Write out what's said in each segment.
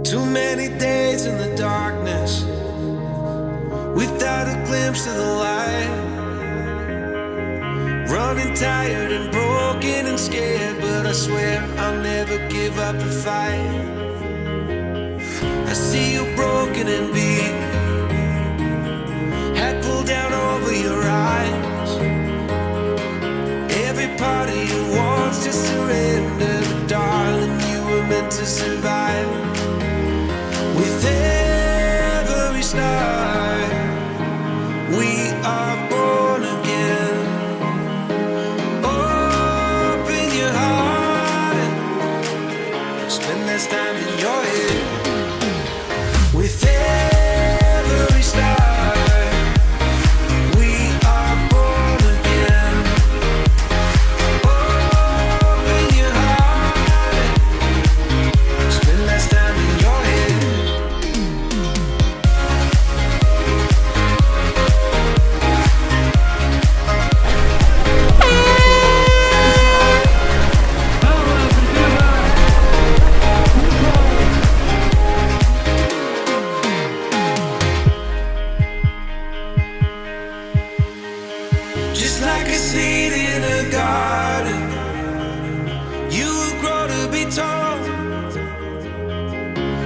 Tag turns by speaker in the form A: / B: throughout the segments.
A: Too many days in the darkness without a glimpse of the light. Running tired and broken and scared, but I swear I'll never give up the fight. I see you broken and beat, head pulled down over your eyes. Every part of you wants to surrender, but darling, you were meant to survive. With every star, we are born again. Open your heart and spend less time in your head. With every star, we are born again. Open your heart and spend less time in your head. Just like a seed in a garden, you will grow to be tall,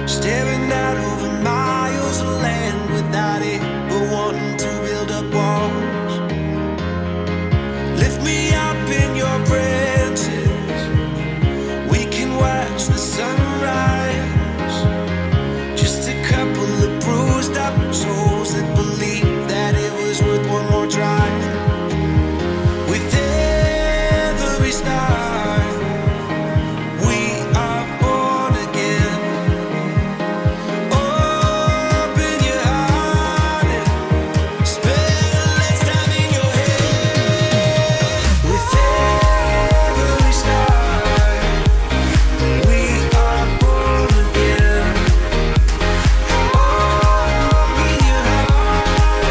A: staring out over miles of land without it, but wanting to build up walls. Lift me up in your branches, we can watch the sunrise. Just a couple of bruised up souls that believe that it was worth one more try. With every star, we are born again. Open your heart and spend less time in your head. With every star, we are born again. Open your heart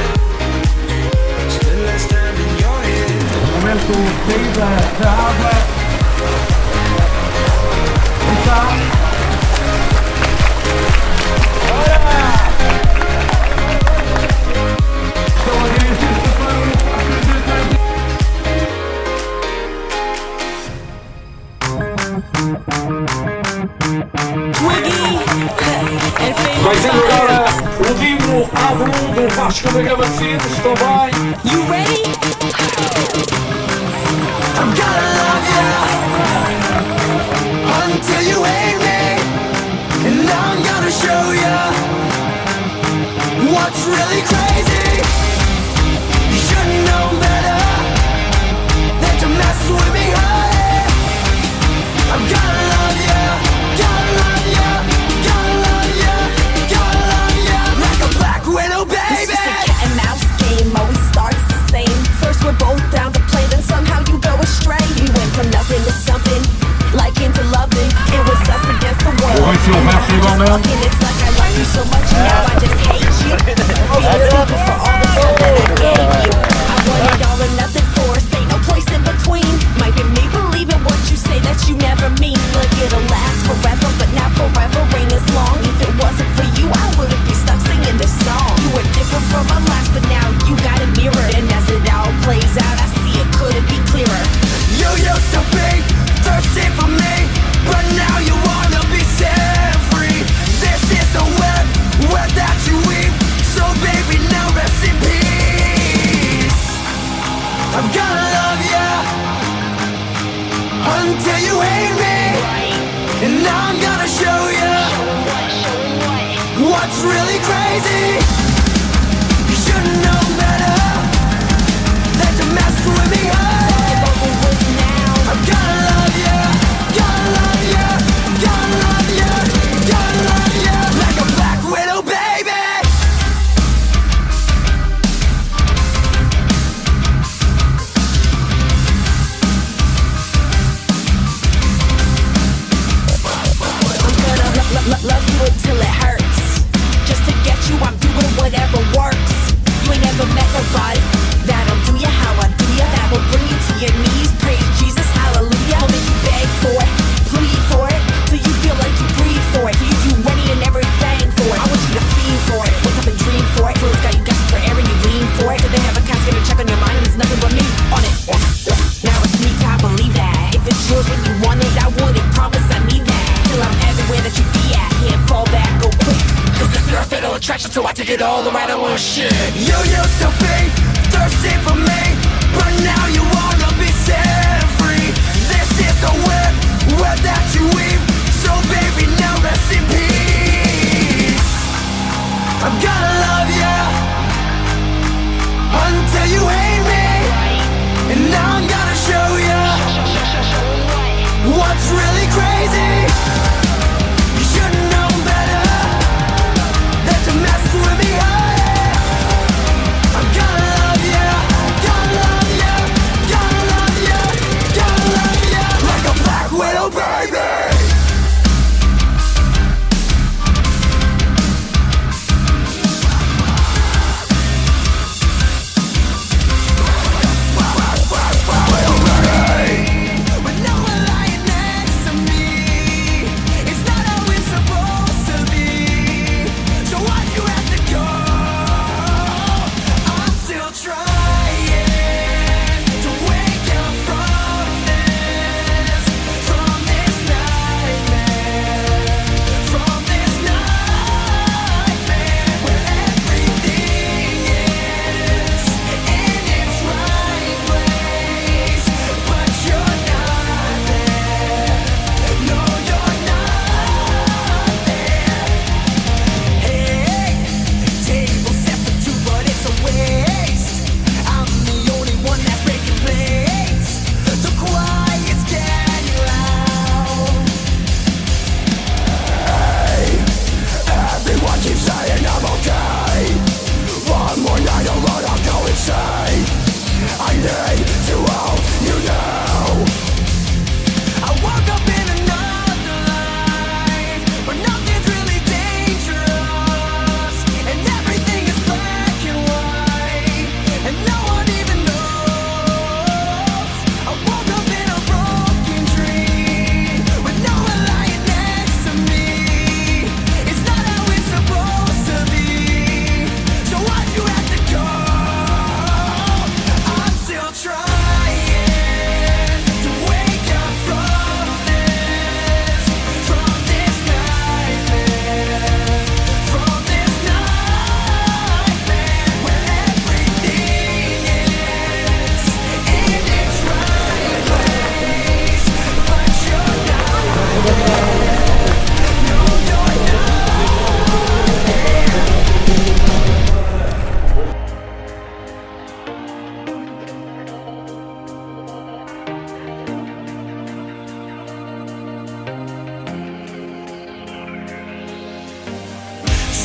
A: and spend less time in your head.
B: Momento Cidade de Tavira.
C: Vai ser agora o livro A do Vasco da Gama Cedo, também.
D: You ready?
A: I'm gonna love you until you hate me, and I'm gonna show you what's really crazy. You should know better than to mess with me, honey. I'm gonna love you, gonna love you, gonna love you, gonna love you like a black widow, baby.
D: This is a cat and mouse game, always starts the same. First we're both down to play, then somehow you go astray. We went from nothing to something, like into loving. It was us against the world.
C: Oi, seu macho igualmente.
D: It's like I love you so much and now I just hate you. Being simple for all the time that I gave you. I wanted all or nothing for us, ain't no place in between. Might get me believe in what you say that you never mean. Like it'll last forever, but not forever ain't as long. If it wasn't for you, I wouldn't be stuck singing this song. You were different from my last, but now you got a mirror. And as it all plays out, I see it couldn't be clearer.
A: You used to be thirsty for me, but now you wanna be set free. This is the web that you weave, so baby now rest in peace. I'm gonna love you until you hate me, and I'm gonna show you what's really crazy. You should know better than to mess with me, honey. I'm gonna love you, gonna love you, gonna love you, gonna love you like a black widow, baby.
D: I'm gonna love you until it hurts. Just to get you, I'm doing whatever.
C: attraction, so I take it all the right on shit.
A: You used to be thirsty for me, but now you wanna be set free. This is the web that you weave, so baby now rest in peace. I'm gonna love you until you hate me, and now I'm gonna show you what's really crazy. You should've known better than to mess with me, oh yeah. I'm gonna love you, gonna love you, gonna love you, gonna love you like a black widow, baby.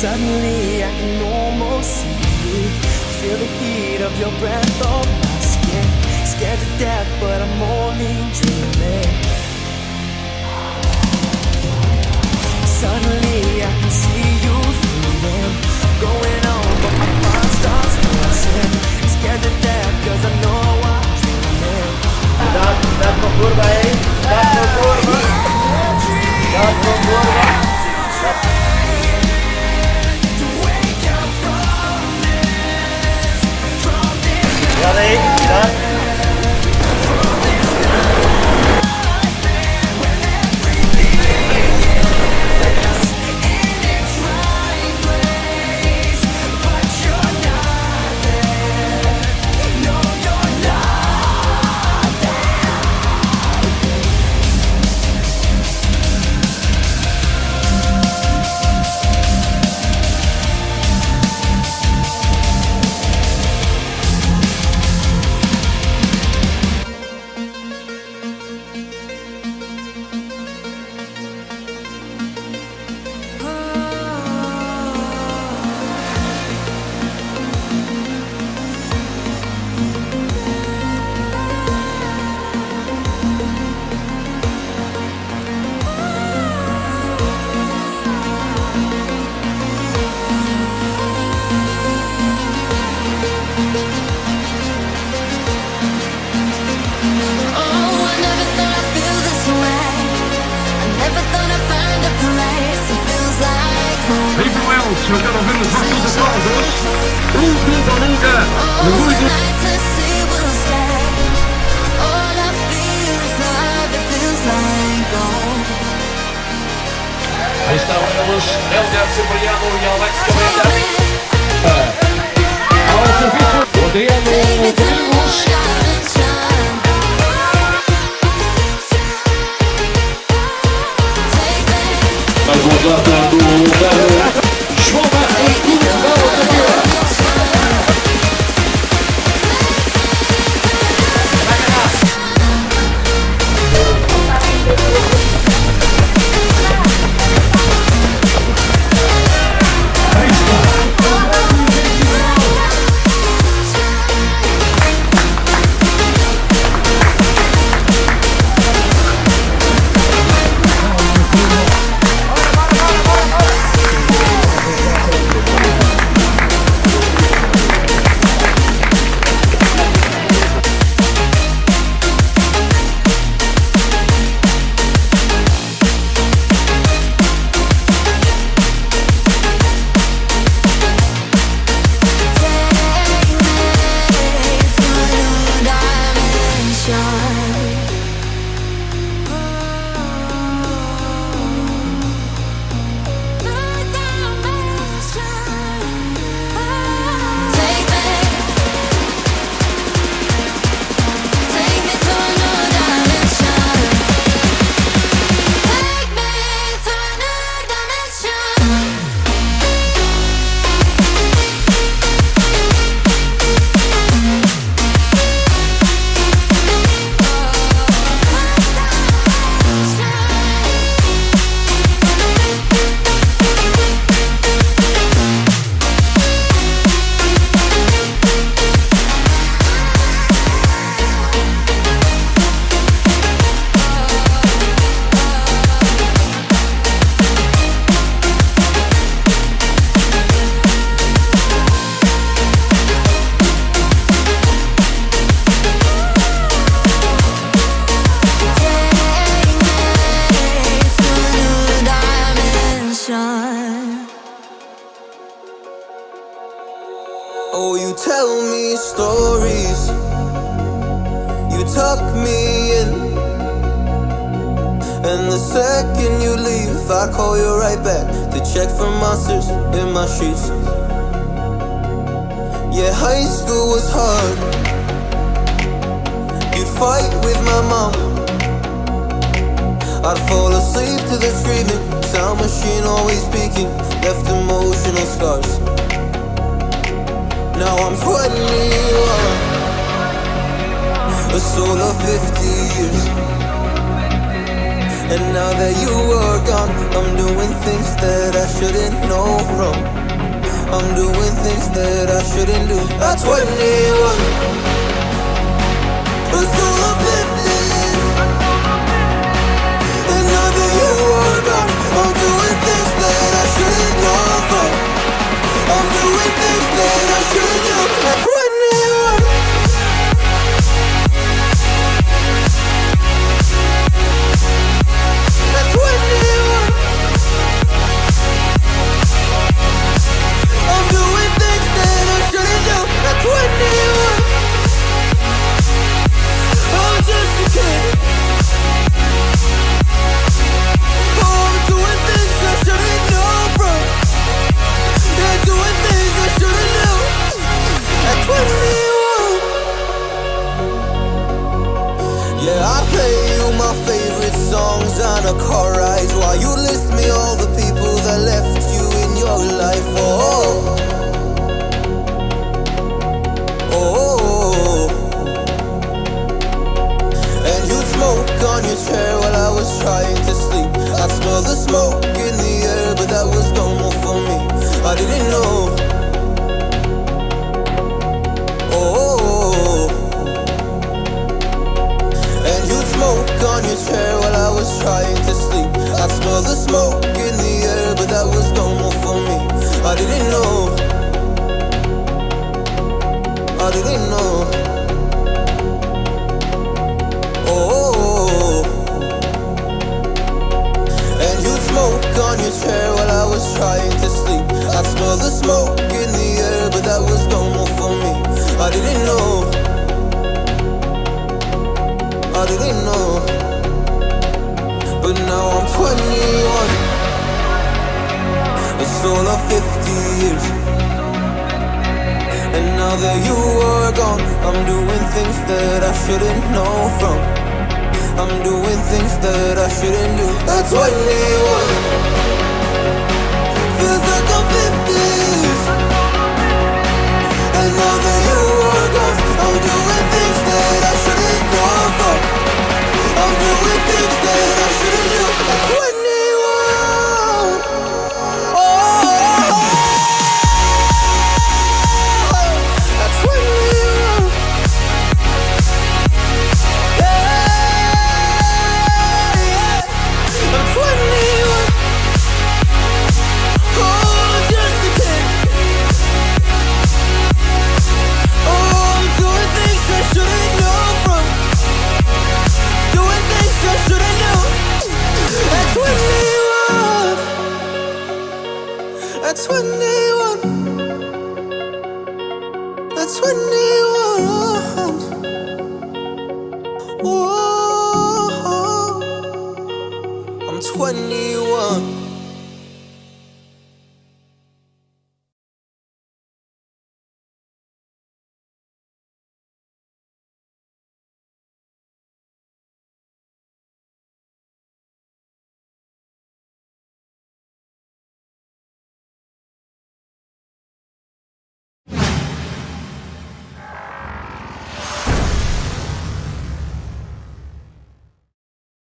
A: Suddenly I can almost see you. Feel the heat of your breath on my skin. Scared to death, but I'm only dreaming. Suddenly I can see you feeling. Going on, but my heart starts racing. Scared to death, cause I know I'm dreaming.
E: Cuidado com a curva aí. Cuidado com a curva. Cuidado com a curva. Cuidado aí, cuidado.
C: Jogando vendo os nossos aplausos. Domingo, muito. Aí estão eles, Helder Cipriano e Alex Cabeda. Ao serviço do Adriano Domingos. Mais uma atleta do João Martins do Tavira.
A: Oh, you tell me stories, you tuck me in, and the second you leave, I call you right back to check for monsters in my sheets. Yeah, high school was hard. You'd fight with my mom, I'd fall asleep to the screaming, sound machine always speaking, left emotional scars. Now I'm 21, a soul of 50 years. And now that you are gone, I'm doing things that I shouldn't know from. I'm doing things that I shouldn't do. At 21, a soul of 50 years. And now that you are gone, I'm doing things that I shouldn't know from. I'm doing things that I shouldn't do. At 21. At 21. I'm doing things that I shouldn't do. At 21. I'm just a kid. Oh, I'm doing things I shouldn't know from. Yeah, doing things I shouldn't do. At 21. Yeah, I play you my favorite songs on a car ride while you list me all the people that left you in your life. Oh, oh, and you'd smoke on your chair while I was trying to sleep. I'd smell the smoke in the air, but that was normal for me. I didn't know. Oh, and you'd smoke on your chair while I was trying to sleep. I'd smell the smoke in the air, but that was normal for me. I didn't know. I didn't know. Oh, and you'd smoke on your chair while I was trying to sleep. I'd smell the smoke in the air, but that was normal for me. I didn't know. I didn't know. But now I'm 21, all of 50 years. And now that you are gone, I'm doing things that I shouldn't know from. I'm doing things that I shouldn't do. At 21, feels like I'm 50s. And now that you are gone, I'm doing things that I shouldn't know from. I'm doing things that I shouldn't do. At 21, oh, at 21, yeah, I'm 21. Oh, just a kid. Oh, I'm doing things I shouldn't know from. Doing things I shouldn't know. At 21. At 21. At 21.